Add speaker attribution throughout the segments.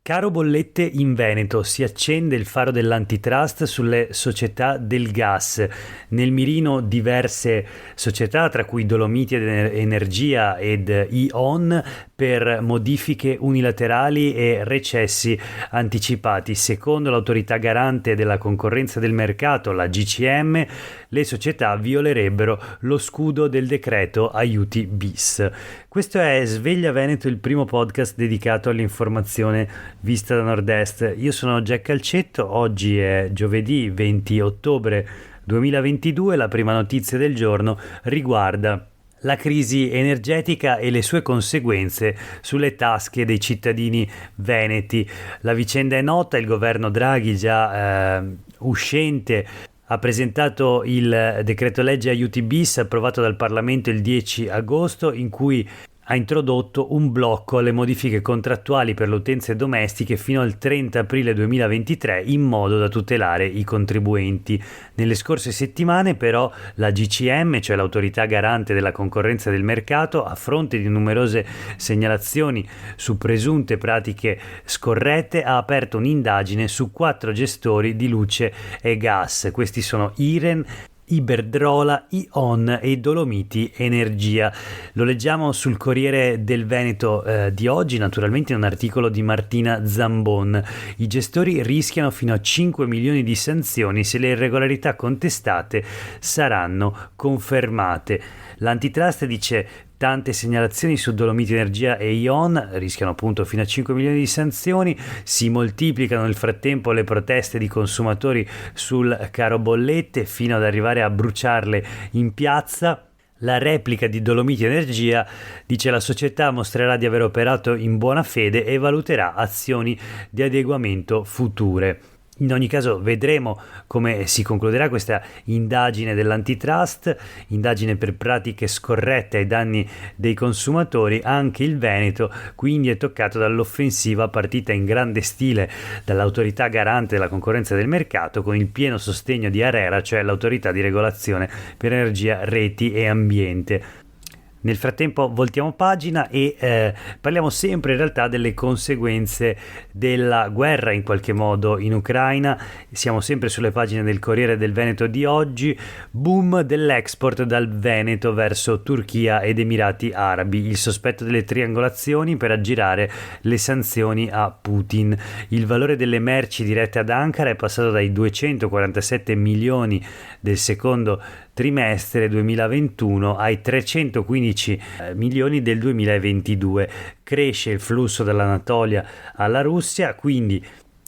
Speaker 1: Caro bollette in Veneto, si accende il faro dell'antitrust sulle società del gas. Nel mirino diverse società, tra cui Dolomiti Energia ed E.ON, per modifiche unilaterali e recessi anticipati. Secondo l'autorità garante della concorrenza del mercato, la GCM, le società violerebbero lo scudo del decreto aiuti bis. Questo è Sveglia Veneto, il primo podcast dedicato all'informazione vista da nord-est. Io sono Jack Calcetto, oggi è giovedì 20 ottobre 2022, la prima notizia del giorno riguarda la crisi energetica e le sue conseguenze sulle tasche dei cittadini veneti. La vicenda è nota, il governo Draghi già uscente ha presentato il decreto legge aiuti bis approvato dal Parlamento il 10 agosto in cui ha introdotto un blocco alle modifiche contrattuali per le utenze domestiche fino al 30 aprile 2023 in modo da tutelare i contribuenti. Nelle scorse settimane però la GCM, cioè l'autorità garante della concorrenza del mercato, a fronte di numerose segnalazioni su presunte pratiche scorrette, ha aperto un'indagine su 4 gestori di luce e gas. Questi sono Iren, Iberdrola, E.ON e Dolomiti Energia. Lo leggiamo sul Corriere del Veneto di oggi, naturalmente in un articolo di Martina Zambon. I gestori rischiano fino a 5 milioni di sanzioni se le irregolarità contestate saranno confermate. L'antitrust dice: tante segnalazioni su Dolomiti Energia e E.ON rischiano appunto fino a 5 milioni di sanzioni. Si moltiplicano nel frattempo le proteste di consumatori sul caro bollette fino ad arrivare a bruciarle in piazza. La replica di Dolomiti Energia dice: la società mostrerà di aver operato in buona fede e valuterà azioni di adeguamento future. In ogni caso vedremo come si concluderà questa indagine dell'antitrust, indagine per pratiche scorrette ai danni dei consumatori. Anche il Veneto quindi è toccato dall'offensiva partita in grande stile dall'autorità garante della concorrenza del mercato con il pieno sostegno di ARERA, cioè l'autorità di regolazione per energia, reti e ambiente. Nel frattempo voltiamo pagina e parliamo sempre in realtà delle conseguenze della guerra in qualche modo in Ucraina. Siamo sempre sulle pagine del Corriere del Veneto di oggi. Boom dell'export dal Veneto verso Turchia ed Emirati Arabi. Il sospetto delle triangolazioni per aggirare le sanzioni a Putin. Il valore delle merci dirette ad Ankara è passato dai 247 milioni del secondo trimestre 2021 ai 315 milioni del 2022. Cresce il flusso dall'Anatolia alla Russia, quindi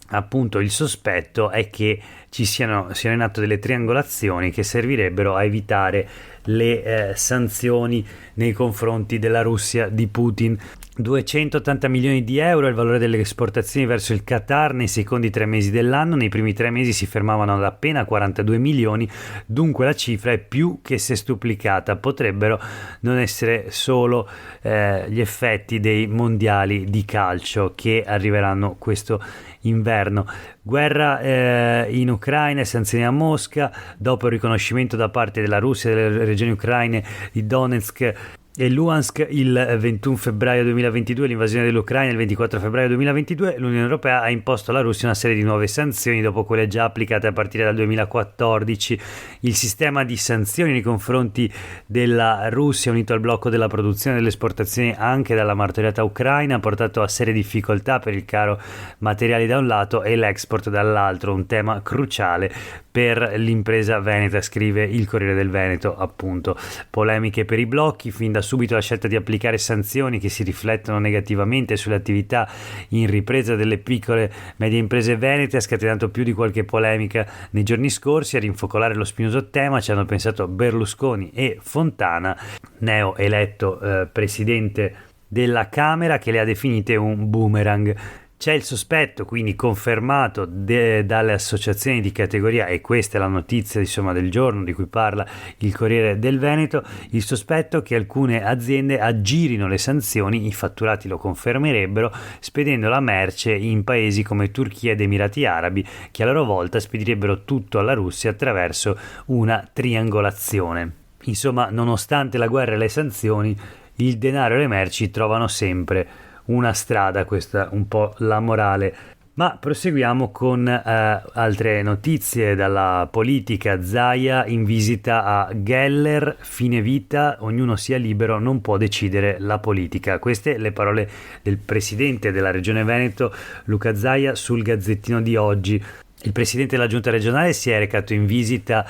Speaker 1: appunto il sospetto è che siano in atto delle triangolazioni che servirebbero a evitare le sanzioni nei confronti della Russia di Putin. 280 milioni di euro è il valore delle esportazioni verso il Qatar nei secondi 3 mesi dell'anno. Nei primi 3 mesi si fermavano ad appena 42 milioni, dunque la cifra è più che sestuplicata. Potrebbero non essere solo gli effetti dei mondiali di calcio che arriveranno questo inverno. Guerra in Ucraina e sanzioni a Mosca dopo il riconoscimento da parte della Russia delle regioni ucraine di Donetsk e Luhansk il 21 febbraio 2022, l'invasione dell'Ucraina il 24 febbraio 2022, l'Unione Europea ha imposto alla Russia una serie di nuove sanzioni dopo quelle già applicate a partire dal 2014. Il sistema di sanzioni nei confronti della Russia, unito al blocco della produzione e delle esportazioni anche dalla martoriata Ucraina, ha portato a serie difficoltà per il caro materiali da un lato e l'export dall'altro, un tema cruciale per l'impresa veneta, scrive il Corriere del Veneto. Appunto, polemiche per i blocchi, fin da subito la scelta di applicare sanzioni che si riflettono negativamente sulle attività in ripresa delle piccole medie imprese venete ha scatenato più di qualche polemica nei giorni scorsi. A rinfocolare lo spinoso tema ci hanno pensato Berlusconi e Fontana, neo eletto presidente della Camera, che le ha definite un boomerang. C'è il sospetto, quindi confermato dalle associazioni di categoria, e questa è la notizia del giorno di cui parla il Corriere del Veneto, il sospetto che alcune aziende aggirino le sanzioni, i fatturati lo confermerebbero, spedendo la merce in paesi come Turchia ed Emirati Arabi, che a loro volta spedirebbero tutto alla Russia attraverso una triangolazione. Insomma, nonostante la guerra e le sanzioni, il denaro e le merci trovano sempre una strada, questa un po' la morale. Ma proseguiamo con altre notizie dalla politica. Zaia in visita a Geller, fine vita, ognuno sia libero, non può decidere la politica. Queste le parole del presidente della regione Veneto, Luca Zaia, sul Gazzettino di oggi. Il presidente della giunta regionale si è recato in visita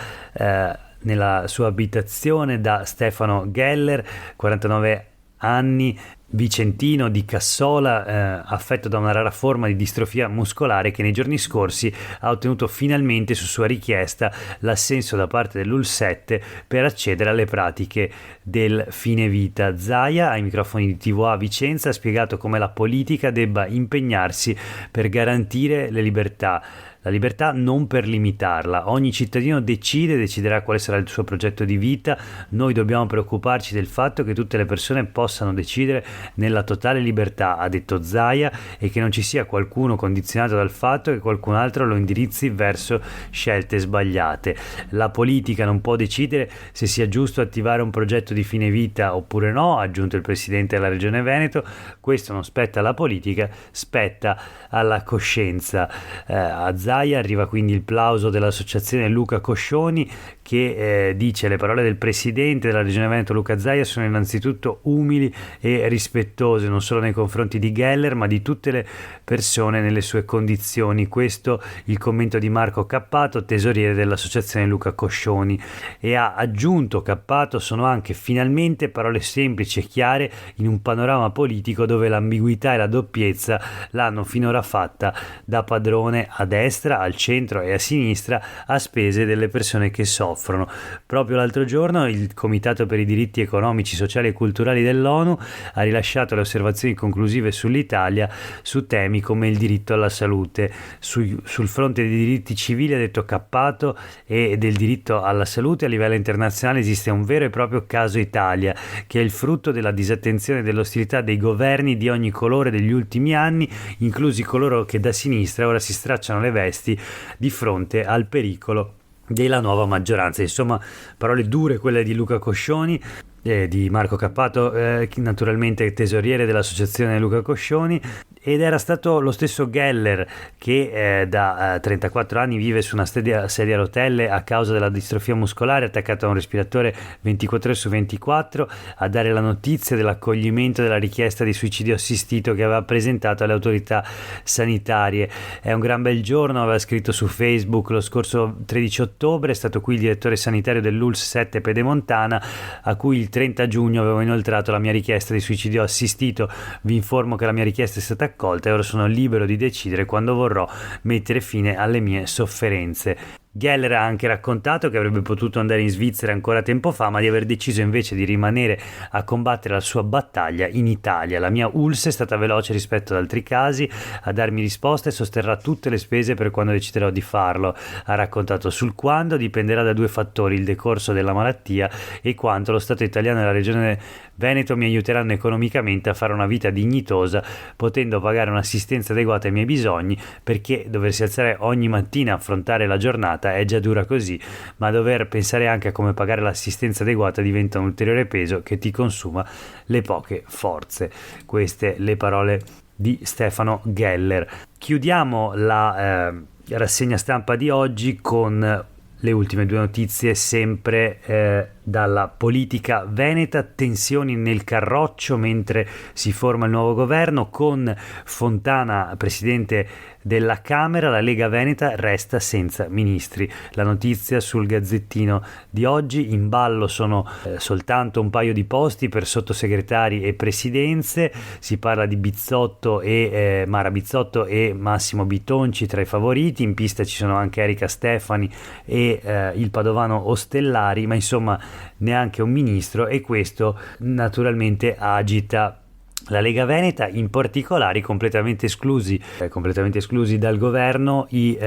Speaker 1: nella sua abitazione da Stefano Geller, 49 anni, vicentino di Cassola, affetto da una rara forma di distrofia muscolare, che nei giorni scorsi ha ottenuto finalmente, su sua richiesta, l'assenso da parte dell'UL7 per accedere alle pratiche del fine vita. Zaia, ai microfoni di TVA Vicenza, ha spiegato come la politica debba impegnarsi per garantire le libertà. La libertà non per limitarla. Ogni cittadino deciderà quale sarà il suo progetto di vita. Noi dobbiamo preoccuparci del fatto che tutte le persone possano decidere nella totale libertà, ha detto Zaia, e che non ci sia qualcuno condizionato dal fatto che qualcun altro lo indirizzi verso scelte sbagliate. La politica non può decidere se sia giusto attivare un progetto di fine vita oppure no, ha aggiunto il presidente della regione Veneto. Questo non spetta alla politica, spetta alla coscienza. A Zaia arriva quindi il plauso dell'associazione Luca Coscioni, che dice: le parole del presidente della regione Veneto Luca Zaia sono innanzitutto umili e rispettose, non solo nei confronti di Geller ma di tutte le persone nelle sue condizioni. Questo il commento di Marco Cappato, tesoriere dell'associazione Luca Coscioni, e ha aggiunto Cappato: sono anche finalmente parole semplici e chiare in un panorama politico dove l'ambiguità e la doppiezza l'hanno finora fatta da padrone a destra, al centro e a sinistra, a spese delle persone che soffrono. Proprio l'altro giorno il Comitato per i diritti economici, sociali e culturali dell'ONU ha rilasciato le osservazioni conclusive sull'Italia su temi come il diritto alla salute. Sul fronte dei diritti civili, ha detto Cappato, e del diritto alla salute a livello internazionale esiste un vero e proprio caso Italia, che è il frutto della disattenzione e dell'ostilità dei governi di ogni colore degli ultimi anni, inclusi coloro che da sinistra ora si stracciano le vesti di fronte al pericolo della nuova maggioranza. Insomma, parole dure quelle di Luca Coscioni, di Marco Cappato, naturalmente tesoriere dell'associazione Luca Coscioni, ed era stato lo stesso Geller che da 34 anni vive su una sedia a rotelle a causa della distrofia muscolare, attaccato a un respiratore 24 ore su 24, a dare la notizia dell'accoglimento della richiesta di suicidio assistito che aveva presentato alle autorità sanitarie. È un gran bel giorno, aveva scritto su Facebook lo scorso 13 ottobre. È stato qui il direttore sanitario dell'ULS 7 Pedemontana, a cui il 30 giugno avevo inoltrato la mia richiesta di suicidio assistito. Vi informo che la mia richiesta è stata accolta e ora sono libero di decidere quando vorrò mettere fine alle mie sofferenze. Geller ha anche raccontato che avrebbe potuto andare in Svizzera ancora tempo fa, ma di aver deciso invece di rimanere a combattere la sua battaglia in Italia. La mia ULS è stata veloce rispetto ad altri casi a darmi risposte e sosterrà tutte le spese per quando deciderò di farlo. Ha raccontato sul quando dipenderà da due fattori: il decorso della malattia e quanto lo Stato italiano e la regione Veneto mi aiuteranno economicamente a fare una vita dignitosa, potendo pagare un'assistenza adeguata ai miei bisogni, perché doversi alzare ogni mattina a affrontare la giornata è già dura così, ma dover pensare anche a come pagare l'assistenza adeguata diventa un ulteriore peso che ti consuma le poche forze. Queste le parole di Stefano Geller. Chiudiamo la rassegna stampa di oggi con le ultime due notizie, sempre dalla politica veneta. Tensioni nel Carroccio mentre si forma il nuovo governo, con Fontana presidente della Camera. La Lega Veneta resta senza ministri. La notizia sul Gazzettino di oggi: in ballo sono soltanto un paio di posti per sottosegretari e presidenze. Si parla di Bizzotto e Mara Bizzotto e Massimo Bitonci tra i favoriti. In pista ci sono anche Erika Stefani e il padovano Ostellari, ma insomma neanche un ministro, e questo naturalmente agita la Lega Veneta. In particolare completamente esclusi dal governo i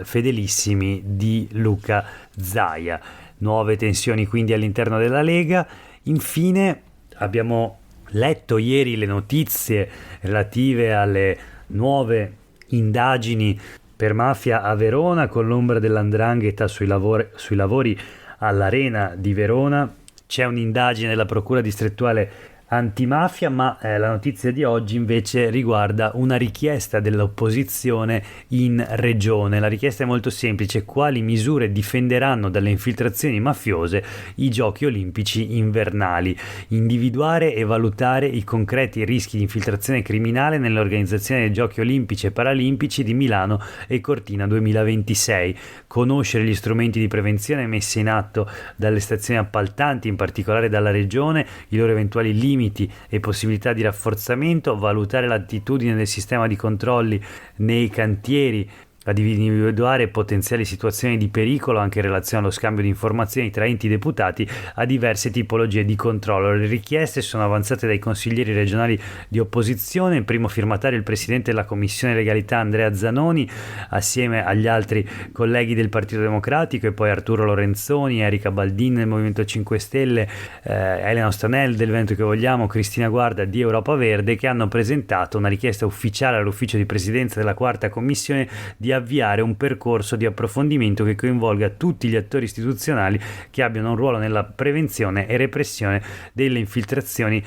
Speaker 1: fedelissimi di Luca Zaia. Nuove tensioni quindi all'interno della Lega. Infine abbiamo letto ieri le notizie relative alle nuove indagini per mafia a Verona, con l'ombra dell''ndrangheta sui lavori all'Arena di Verona. C'è un'indagine della Procura distrettuale antimafia, ma la notizia di oggi invece riguarda una richiesta dell'opposizione in regione. La richiesta è molto semplice: quali misure difenderanno dalle infiltrazioni mafiose i giochi olimpici invernali? Individuare e valutare i concreti rischi di infiltrazione criminale nell'organizzazione dei giochi olimpici e paralimpici di Milano e Cortina 2026, conoscere gli strumenti di prevenzione messi in atto dalle stazioni appaltanti, in particolare dalla regione, i loro eventuali limiti e possibilità di rafforzamento, valutare l'attitudine del sistema di controlli nei cantieri ad individuare potenziali situazioni di pericolo anche in relazione allo scambio di informazioni tra enti deputati a diverse tipologie di controllo. Le richieste sono avanzate dai consiglieri regionali di opposizione, il primo firmatario è il presidente della Commissione Legalità Andrea Zanoni, assieme agli altri colleghi del Partito Democratico, e poi Arturo Lorenzoni, Erika Baldin del Movimento 5 Stelle, Elena Ostanel del Veneto che Vogliamo, Cristina Guarda di Europa Verde, che hanno presentato una richiesta ufficiale all'ufficio di presidenza della quarta commissione di avviare un percorso di approfondimento che coinvolga tutti gli attori istituzionali che abbiano un ruolo nella prevenzione e repressione delle infiltrazioni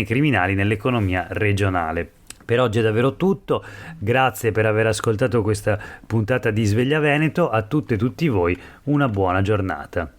Speaker 1: criminali nell'economia regionale. Per oggi è davvero tutto, grazie per aver ascoltato questa puntata di Sveglia Veneto, a tutte e tutti voi una buona giornata.